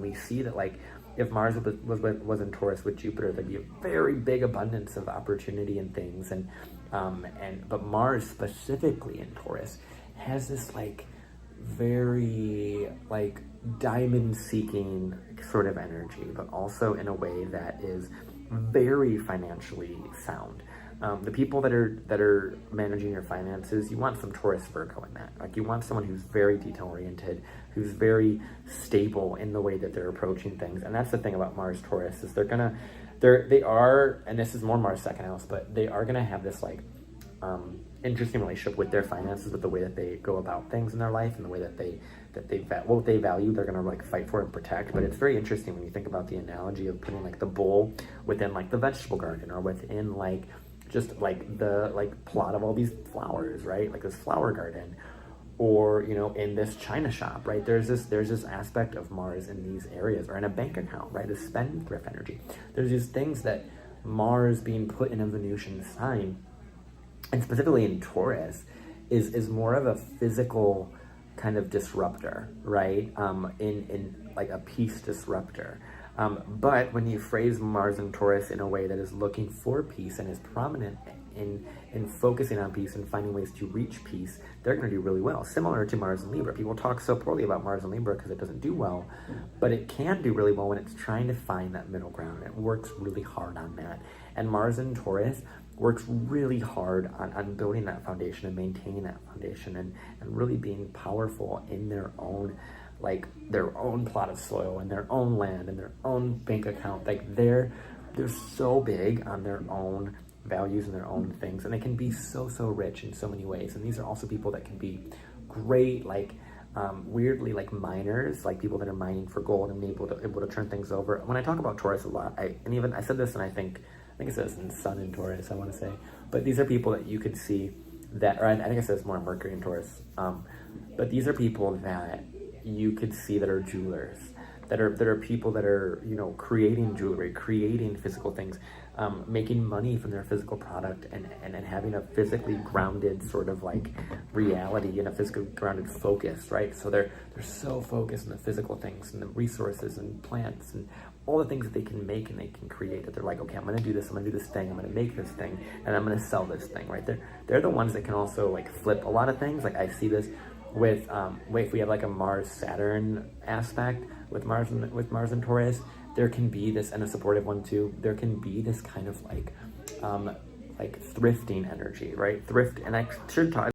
we see that like if Mars was in Taurus with Jupiter, there'd be a very big abundance of opportunity and things, but Mars specifically in Taurus has this like very like diamond seeking sort of energy, but also in a way that is very financially sound. The people that are managing your finances, you want some Taurus Virgo in that. Like you want someone who's very detail oriented, who's very stable in the way that they're approaching things. And that's the thing about Mars Taurus is they are, and this is more Mars second house, but they are gonna have this like interesting relationship with their finances, with the way that they go about things in their life and the way that what they value, they're gonna like fight for and protect. But it's very interesting when you think about the analogy of putting like the bowl within like the vegetable garden, or within like just like the like plot of all these flowers, right? Like this flower garden, or you know, in this china shop, right? There's this aspect of Mars in these areas, or in a bank account, right? This spendthrift energy. There's these things that Mars being put in a Venusian sign, and specifically in Taurus, is more of a physical kind of disruptor, right? In like a peace disruptor. But when you phrase Mars and Taurus in a way that is looking for peace and is prominent in focusing on peace and finding ways to reach peace, they're going to do really well. Similar to Mars and Libra. People talk so poorly about Mars and Libra because it doesn't do well, but it can do really well when it's trying to find that middle ground. It works really hard on that. And Mars and Taurus works really hard on building that foundation and maintaining that foundation and really being powerful in their own plot of soil and their own land and their own bank account. Like they're so big on their own values and their own things, and they can be so rich in so many ways. And these are also people that can be great, like weirdly like miners, like people that are mining for gold and able to turn things over. When I talk about Taurus a lot, I said this, and I think it says in Sun in Taurus, I want to say, but these are people that you could see that, or I think it says more Mercury in Taurus, but these are people that you could see that are jewelers, that are people that are, you know, creating jewelry, creating physical things, making money from their physical product, and having a physically grounded sort of like reality and a physically grounded focus, right? So they're so focused on the physical things and the resources and plants and all the things that they can make and they can create, that they're like, okay, I'm gonna do this, I'm gonna do this thing, I'm gonna make this thing, and I'm gonna sell this thing, right? They're the ones that can also like flip a lot of things. Like I see this with if we have like a Mars Saturn aspect with Mars and Taurus, there can be this, and a supportive one too, there can be this kind of like thrifting energy, right? Thrift, and I should talk